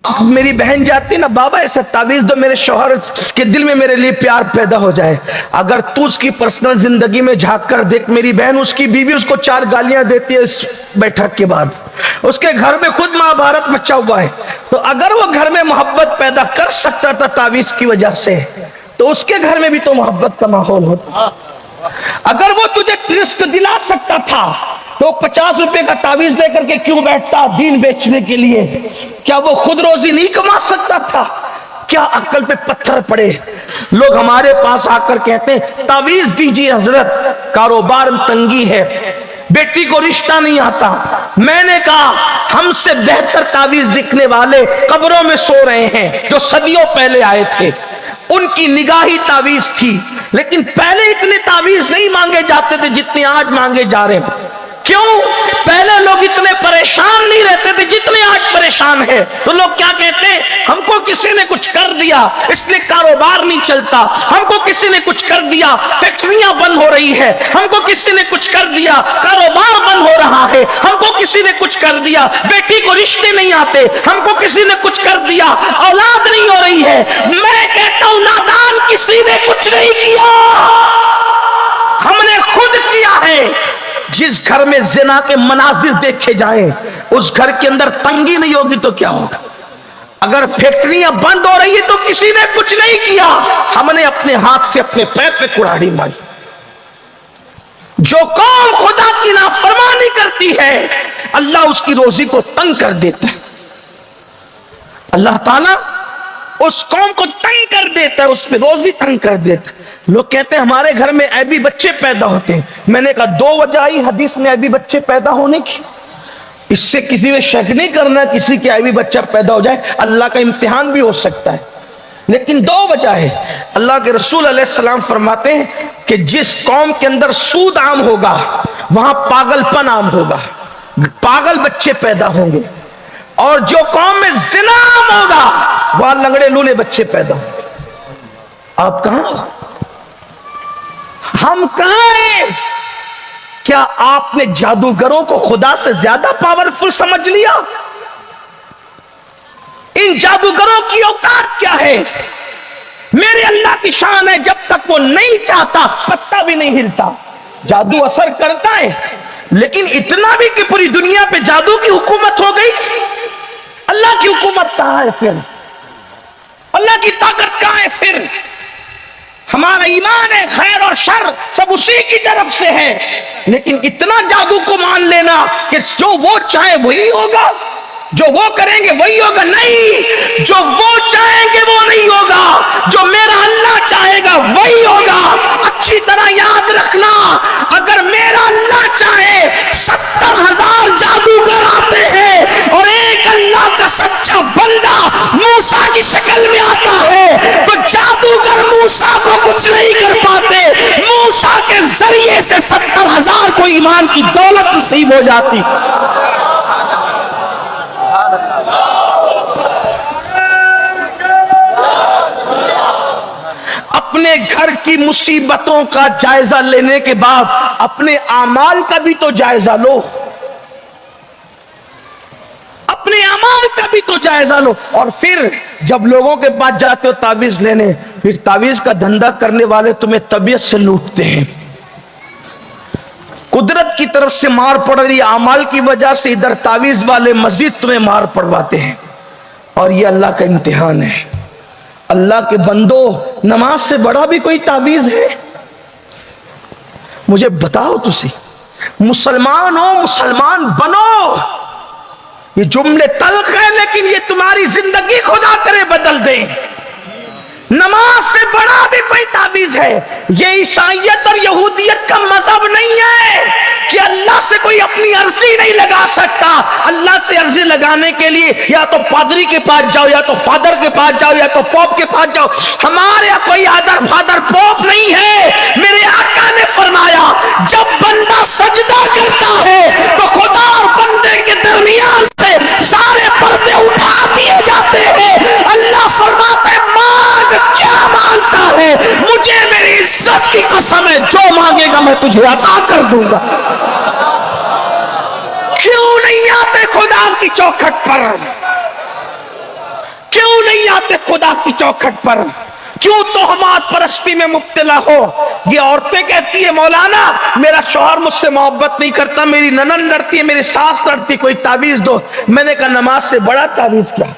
میری بہن جاتی نا، بابا ایسا تعویذ دو میرے شوہر کے دل میں میرے لیے پیار پیدا ہو جائے. اگر تو اس کی پرسنل زندگی میں جھانک کر دیکھ، میری بہن اس کی بیوی اس کو 4 گالیاں دیتی ہے اس بیٹھک کے بعد. اس کے گھر میں خود مہابھارت مچا ہوا ہے. تو اگر وہ گھر میں محبت پیدا کر سکتا تھا تعویذ کی وجہ سے، تو اس کے گھر میں بھی تو محبت کا ماحول ہوتا. اگر وہ تجھے رزق دلا سکتا تھا تو 50 روپے کا تعویذ دے کر کے کیوں بیٹھتا دین بیچنے کے لیے؟ کیا وہ خود روزی نہیں کما سکتا تھا؟ کیا عقل پہ پتھر پڑے؟ لوگ ہمارے پاس آ کر کہتے ہیں تعویذ دیجیے حضرت، کاروبار میں تنگی ہے، بیٹی کو رشتہ نہیں آتا. میں نے کہا ہم سے بہتر تعویذ لکھنے والے قبروں میں سو رہے ہیں جو صدیوں پہلے آئے تھے. ان کی نگاہی تعویذ تھی، لیکن پہلے اتنے تعویذ نہیں مانگے جاتے تھے جتنے آج مانگے جا رہے ہیں. کیوں؟ پہلے لوگ اتنے پریشان نہیں رہتے تھے جتنے آج پریشان ہیں. تو لوگ کیا کہتے ہیں؟ ہم کو کسی نے کچھ کر دیا اس لیے کاروبار نہیں چلتا، ہم کو کسی نے کچھ کر دیا فیکٹریاں بند ہو رہی ہے، ہم کو کسی نے کچھ کر دیا کاروبار بند ہو رہا ہے، ہم کو کسی نے کچھ کر دیا بیٹی کو رشتے نہیں آتے، ہم کو کسی نے کچھ کر دیا اولاد نہیں ہو رہی ہے. میں کہتا ہوں نادان، کسی نے کچھ نہیں کیا، ہم نے خود کیا ہے. جس گھر میں زنا کے مناظر دیکھے جائیں اس گھر کے اندر تنگی نہیں ہوگی تو کیا ہوگا؟ اگر فیکٹریاں بند ہو رہی ہے تو کسی نے کچھ نہیں کیا، ہم نے اپنے ہاتھ سے اپنے پیر پہ کڑاڑی ماری. جو قوم خدا کی نافرمانی کرتی ہے اللہ اس کی روزی کو تنگ کر دیتا ہے. اللہ تعالیٰ اس قوم کو تنگ کر دیتا ہے، اس پہ روزی تنگ کر دیتا ہے. لوگ کہتے ہیں ہمارے گھر میں عیبی بچے پیدا ہوتے ہیں. میں نے کہا 2 وجہ آئی حدیث میں عیبی بچے پیدا ہونے کی. اس سے کسی میں شک نہیں کرنا کسی کے عیبی بچہ پیدا ہو جائے، اللہ کا امتحان بھی ہو سکتا ہے. لیکن 2 وجہ ہے. اللہ کے رسول علیہ السلام فرماتے ہیں کہ جس قوم کے اندر سود عام ہوگا وہاں پاگل پن عام ہوگا، پاگل بچے پیدا ہوں گے. اور جو قوم میں زنا عام ہوگا وہاں لنگڑے لولے بچے پیدا ہوں گے. آپ کہاں؟ ہم کہاں ہیں؟ کیا آپ نے جادوگروں کو خدا سے زیادہ پاورفل سمجھ لیا؟ ان جادوگروں کی اوقات کیا ہے؟ میرے اللہ کی شان ہے جب تک وہ نہیں چاہتا پتہ بھی نہیں ہلتا. جادو اثر کرتا ہے لیکن اتنا بھی کہ پوری دنیا پہ جادو کی حکومت ہو گئی. اللہ کی حکومت کہاں ہے پھر؟ اللہ کی طاقت کہاں ہے پھر؟ ہمارا ایمان ہے خیر اور شر سب اسی کی طرف سے ہے، لیکن اتنا جادو کو مان لینا کہ جو وہ چاہے وہی ہوگا، جو وہ کریں گے وہی ہوگا. نہیں، جو وہ چاہیں گے وہ نہیں ہوگا، جو میرا اللہ چاہے گا وہی ہوگا. اچھی طرح یاد رکھنا، اگر میرا اللہ چاہے 70,000 جادوگر آتے ہیں اور ایک اللہ کا سچا بندہ موسیٰ کی شکل میں آتا ہے تو جادوگر موسیٰ کو کچھ نہیں کر پاتے. موسیٰ کے ذریعے سے 70,000 کو ایمان کی دولت نصیب ہو جاتی. اپنے گھر کی مصیبتوں کا جائزہ لینے کے بعد اپنے اعمال کا بھی تو جائزہ لو، اپنے اعمال کا بھی تو جائزہ لو. اور پھر جب لوگوں کے پاس جاتے ہو تعویذ لینے، پھر تعویذ کا دھندا کرنے والے تمہیں طبیعت سے لوٹتے ہیں. قدرت کی طرف سے مار پڑ رہی اعمال کی وجہ سے ادھر تعویذ والے مزید تمہیں مار پڑواتے ہیں. اور یہ اللہ کا امتحان ہے. اللہ کے بندو، نماز سے بڑا بھی کوئی تعویذ ہے؟ مجھے بتاؤ تسی. مسلمان ہو، مسلمان بنو. یہ جملے تلخ ہیں لیکن یہ تمہاری زندگی خدا کرے بدل دیں. نماز سے بڑا بھی کوئی تعویذ ہے؟ یہ عیسائیت اور یہودیت کا مذہب نہیں ہے کہ اللہ سے کوئی اپنی عرضی نہیں لگا سکتا. اللہ سے عرضی لگانے کے لیے یا تو پادری کے پاس جاؤ، یا تو فادر کے پاس جاؤ، یا تو پوپ کے پاس جاؤ. ہمارے یہاں کوئی فادر پوپ نہیں ہے. میرے آقا نے فرمایا جب بندہ سجدہ کرتا ہے تو خدا اور بندے کے درمیان سے سارے پردے اٹھا دیے جاتے ہیں. اللہ فرماتا ہے مانگ، کیا مانگتا ہے؟ مجھے میری عزت کی قسم ہے جو مانگے گا میں تجھے عطا کر دوں گا. کیوں نہیں آتے خدا کی چوکھٹ پر؟ होते खुदा की चौखट पर, क्यों तोहमात परस्ती में मुब्तला हो। ये औरतें कहती है मौलाना मेरा शौहर मुझसे मोहब्बत नहीं करता, मेरी ननन लड़ती है, मेरी सास लड़ती, कोई तावीज दो। मैंने कहा नमाज से बड़ा तावीज क्या।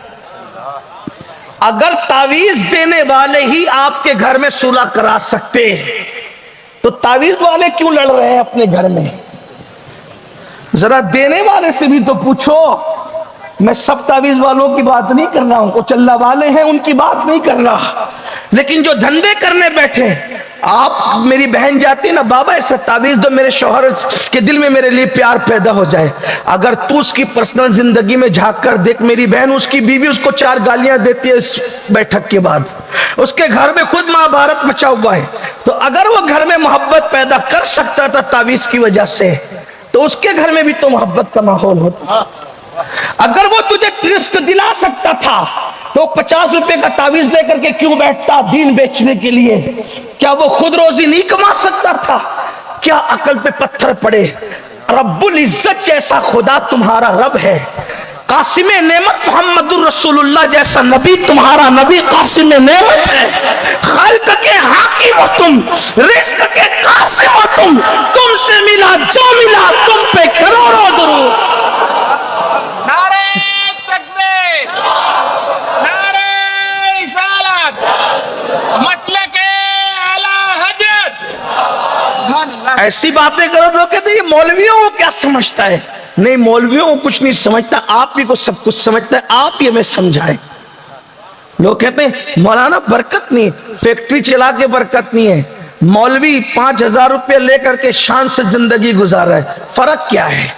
अगर तावीज देने वाले ही आपके घर में सुलह करा सकते तो तावीज वाले क्यों लड़ रहे हैं अपने घर में। जरा देने वाले से भी तो पूछो। मैं सब तावीज वालों की बात नहीं कर रहा हूं, कुछ अल्लाह वाले हैं उनकी बात नहीं कर रहा, लेकिन जो धंधे करने बैठे। आप मेरी बहन जाती है ना, बाबा ऐसा तावीज दो मेरे शौहर के दिल में मेरे लिए प्यार पैदा हो जाए। अगर तू उसकी पर्सनल जिंदगी में झांक कर देख मेरी बहन, उसकी बीवी उसको 4 गालियां देती है इस बैठक के बाद, उसके घर में खुद महाभारत मचा हुआ है। तो अगर वो घर में मोहब्बत पैदा कर सकता था तावीज की वजह से, तो उसके घर में भी तो मोहब्बत का माहौल होता। अगर वो तुझे रिस्क दिला सकता था तो 50 रुपए का तावीज लेकर के क्यों बैठता दीन बेचने के लिए। क्या वो खुद रोजी नहीं कमा सकता था। क्या अकल पे पत्थर पड़े। रब्बुल इज्जत जैसा खुदा तुम्हारा रब है, कासिम नेमत मोहम्मदुर रसूलुल्लाह जैसा नबी तुम्हारा नबी कासिम नेमत है। खल्क के हाकिम हो तुम, रिस्क के कासिम हो तुम, तुमसे मिला जो मिला तुम पे करोड़ों दरूद। ऐसी बातें करो लोग कहते हैं ये मौलवियों को क्या समझता है। नहीं, मौलवियों को कुछ नहीं समझता, आप ही को सब कुछ समझता है, आप ही हमें समझाएं। लोग कहते हैं मौलाना बरकत नहीं, फैक्ट्री चला के बरकत नहीं है। मौलवी 5,000 रुपये लेकर के शान से जिंदगी गुजार रहा है, फर्क क्या है।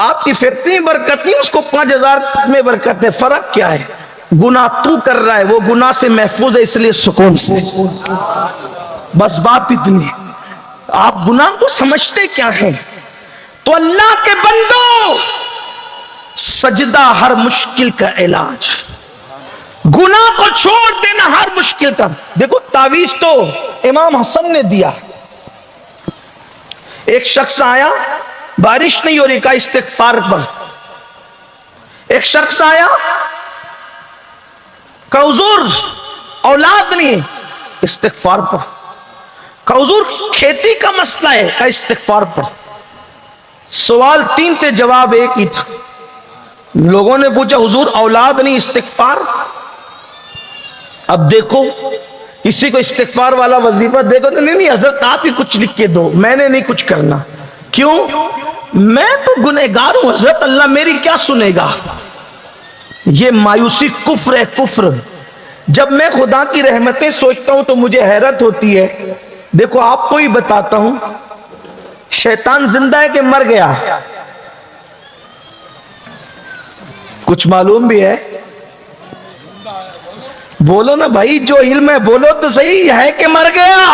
आपकी फैक्ट्री में बरकत नहीं, उसको 5,000 में बरकत है, फर्क क्या है। गुनाह तू कर रहा है, वो गुनाह से महफूज है इसलिए सुकून से। बस बात इतनी। आप गुनाह को समझते क्या हैं। तो अल्लाह के बंदो, सजदा हर मुश्किल का इलाज, गुनाह को छोड़ देना हर मुश्किल का। देखो तावीज तो इमाम हसन ने दिया। एक शख्स आया, बारिश नहीं हो रही का इस्तिगफार पर। एक शख्स आया, हुजूर औलाद नहीं, इस्तिगफार पर। हुजूर खेती का मसला है का इस्तिगफार पर। सवाल 3 थे, जवाब एक ही था। लोगों ने पूछा हुजूर औलाद नहीं इस्तिगफार। अब देखो किसी को इस्तिगफार वाला वजीफा देखो तो नहीं हजरत आप ही कुछ लिख के दो, मैंने नहीं कुछ करना। क्यों, मैं तो गुनहगार हूं हजरत, अल्लाह मेरी क्या सुनेगा। ये मायूसी कुफ्र है, कुफ्र। जब मैं खुदा की रहमतें सोचता हूं तो मुझे हैरत होती है। देखो आपको ही बताता हूं, शैतान जिंदा है कि मर गया, कुछ मालूम भी है। बोलो ना भाई, जो इल्म है बोलो तो सही, है कि मर गया।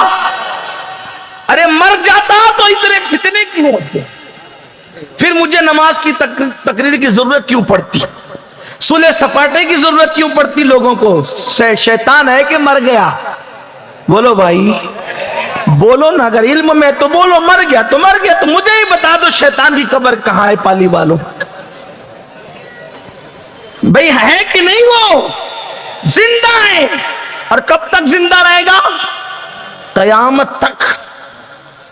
अरे मर जाता तो इतने फितने क्यों होते, फिर मुझे नमाज की तकरीर की जरूरत क्यों पड़ती, सुलह सपाटे की जरूरत क्यों पड़ती लोगों को। शैतान है कि मर गया, बोलो भाई, बोलो ना। अगर इल्म में तो बोलो, मर गया तो मर गया। तो मुझे ही बता दो शैतान की कब्र कहां है पाली वालों। भाई है कि नहीं, वो जिंदा है। और कब तक जिंदा रहेगा, कयामत तक।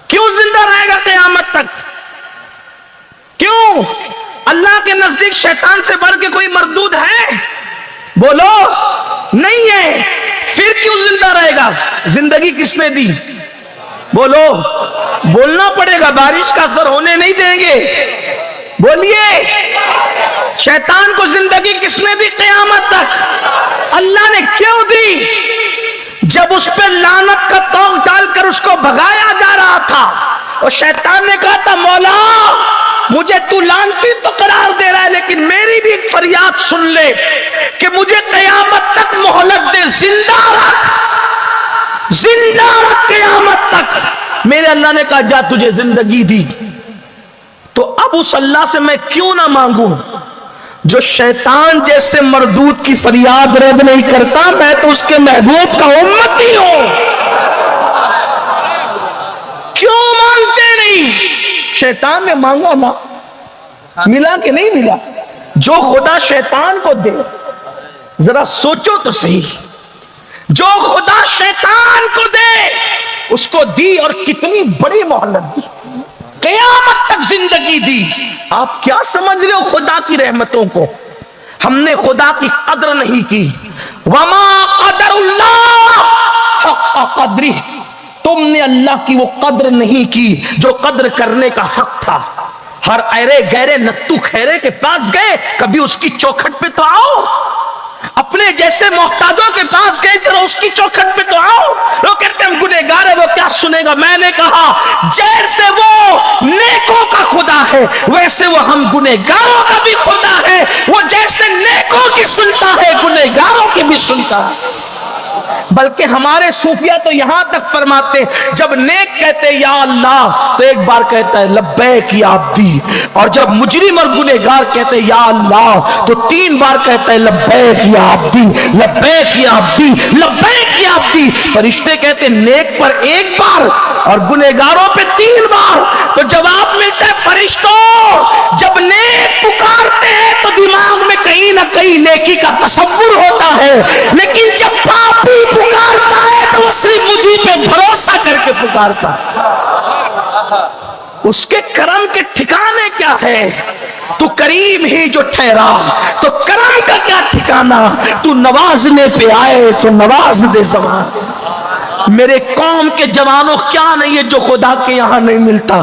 क्यों जिंदा रहेगा कयामत तक, क्यों। अल्लाह के नजदीक शैतान से बढ़ के कोई मरदूद है, बोलो नहीं है। फिर क्यों जिंदा रहेगा, जिंदगी किसने दी, बोलो। बोलना पड़ेगा, बारिश का असर होने नहीं देंगे, बोलिए। शैतान को जिंदगी किसने दी क़यामत तक, अल्लाह ने क्यों दी। जब उस पर लानत का तोग डालकर उसको भगाया जा रहा था और शैतान ने कहा था मौला मुझे तू लानती तो करार दे रहा है, लेकिन मेरी भी एक फरियाद सुन ले कि मुझे क़यामत तक मोहलत दे, जिंदा रख, जिंदा रख क़यामत तक। मेरे अल्लाह ने कहा जा तुझे जिंदगी दी। तो अब उस अल्लाह से मैं क्यों ना मांगू जो शैतान जैसे मरदूद की फरियाद रद्द नहीं करता। मैं तो उसके महबूब का उम्मती हूं, क्यों मांगते नहीं। शैतान ने मांगा ना, मिला कि नहीं मिला। जो खुदा शैतान को दे, जरा सोचो तो सही, जो खुदा शैतान को दे उसको दी, और कितनी बड़ी मोहलत दी, क़यामत तक जिंदगी दी। आप क्या समझ रहे हो खुदा की रहमतों को? हमने खुदा की कद्र नहीं की। वमा क़दरुल्लाह हक़्क़ क़द्रिह, तुमने अल्लाह की वो कद्र नहीं की जो कद्र करने का हक था। हर अरे गहरे नत्तू खैरे के पास गए, कभी उसकी चौखट पे तो आओ। अपने जैसे मोहताजों के पास गए, जरा उसकी चौखट पे तो आओ। लोग कहते हैं हम गुनहगार है, वो क्या सुनेगा? मैंने कहा जैसे वो नेकों का खुदा है, वैसे वो हम गुनहगारों का भी खुदा है। वो जैसे नेकों की सुनता है, गुनहगारों की भी सुनता है। बल्कि हमारे सूफिया तो यहां तक फरमाते, जब नेक कहते या अल्लाह तो एक बार कहता है लब्बैक या अब्दी, और जब मुजरिम और गुनहगार कहते या अल्लाह तो 3 बार कहता है लब्बैक या अब्दी, लब्बैक या अब्दी, लब्बैक या अब्दी। फरिश्ते कहते नेक पर 1 बार और गुनहगारों पे 3 बार। तो जवाब मिलता है फरिश्तों, जब नेक पुकारते हैं तो दिमाग में कहीं ना कहीं नेकी का तसव्वुर होता है, लेकिन जब पापी पुकारता है तो वो सिर्फ मुझी पे भरोसा करके पुकारता है। उसके करम के ठिकाने क्या है? तू करीम ही जो ठहरा तो करम का क्या ठिकाना? तू नवाजने पे आए तो नवाज दे ज़बान। मेरे कौम के जवानों, क्या नहीं है जो खुदा के यहाँ नहीं मिलता?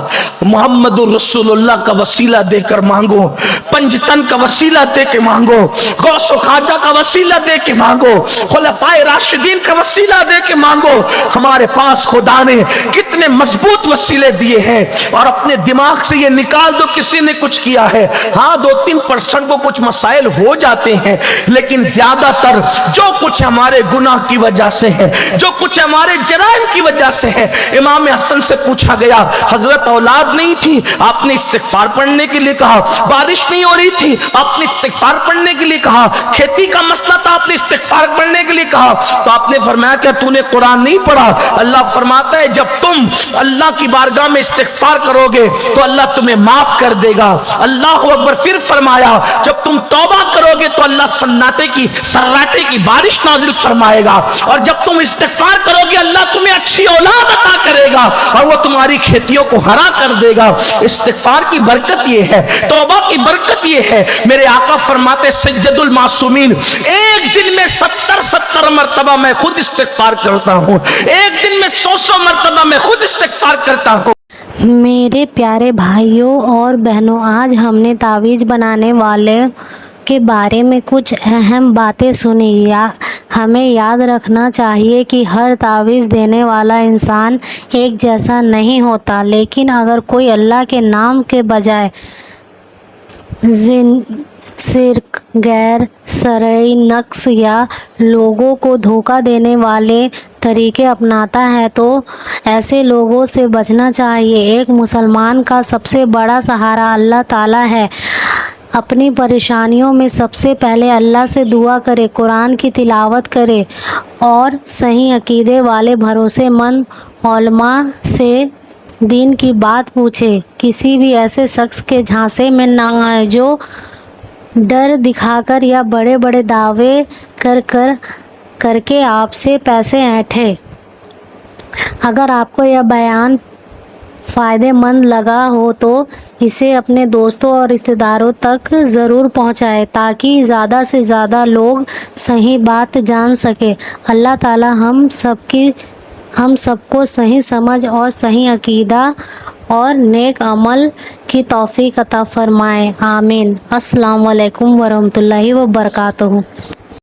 मोहम्मदुर रसूलुल्लाह का वसीला देकर मांगो, पंजतन का वसीला दे के मांगो, गौस ख्वाजा का वसीला दे के मांगो, खुलफाए राशिदीन का वसीला दे के मांगो। हमारे पास खुदा ने कितने मजबूत वसीले दिए हैं, और अपने दिमाग से ये निकाल दो किसी ने कुछ किया है। हाँ 2-3% को कुछ मसाइल हो जाते हैं, लेकिन ज्यादातर जो कुछ हमारे गुनाह की वजह से है, जो कुछ हमारे जराइम की वजह से है। इमाम हसन से पूछा गया, हजरत औलाद नहीं थी, आपने इस्तिगफार पढ़ने के लिए कहा। बारिश नहीं हो रही थी, आपने इस्तिगफार पढ़ने के लिए कहा। खेती का मसला था, आपने इस्तिगफार पढ़ने के लिए कहा। तो आपने फरमाया क्या तूने कुरान नहीं पढ़ा? अल्लाह फरमाता है जब तुम अल्लाह की बारगाह में इस्तिगफार करोगे तो अल्लाह तुम्हें माफ कर देगा। अल्लाह अकबर। फिर फरमाया जब तुम तौबा करोगे तो अल्लाह सर्राटे की बारिश नाजिल फरमाएगा, और जब तुम इस्तिगफार करोगे अल्लाह तुम्हें अच्छी औलाद अता करेगा और वो तुम्हारी खेतियों को हरा कर देगा। इस्तिगफार की बरकत ये है, तौबा की बरकत ये है। मेरे आका फरमाते सज्जदुल मासूमीन, एक दिन में 70 मरतबा मैं खुद इस्तिगफार करता हूँ, एक दिन में 100 मरतबा मैं खुद इस्तिगफार करता हूँ। मेरे प्यारे भाइयों और बहनों, आज हमने तावीज़ बनाने वाले के बारे में कुछ अहम बातें सुनी। हमें याद रखना चाहिए कि हर तावीज़ देने वाला इंसान एक जैसा नहीं होता, लेकिन अगर कोई अल्लाह के नाम के बजाय शिर्क, गैर शरई नक्श या लोगों को धोखा देने वाले तरीके अपनाता है तो ऐसे लोगों से बचना चाहिए। एक मुसलमान का सबसे बड़ा सहारा अल्लाह ताला है। अपनी परेशानियों में सबसे पहले अल्लाह से दुआ करे, कुरान की तिलावत करे और सही अकीदे वाले भरोसेमंद उलमा से दीन की बात पूछे। किसी भी ऐसे शख्स के झांसे में ना आए जो डर दिखाकर या बड़े बड़े दावे करके आपसे पैसे ऐंठे। अगर आपको यह बयान फ़ायदेमंद लगा हो तो इसे अपने दोस्तों और रिश्तेदारों तक ज़रूर पहुंचाएं ताकि ज़्यादा से ज़्यादा लोग सही बात जान सके। अल्लाह ताला हम सबको सही समझ और सही अकीदा और नेक अमल की तौफीक अता फरमाए। आमीन। अस्सलाम वालेकुम वरहमतुल्लाहि व बरकातहू।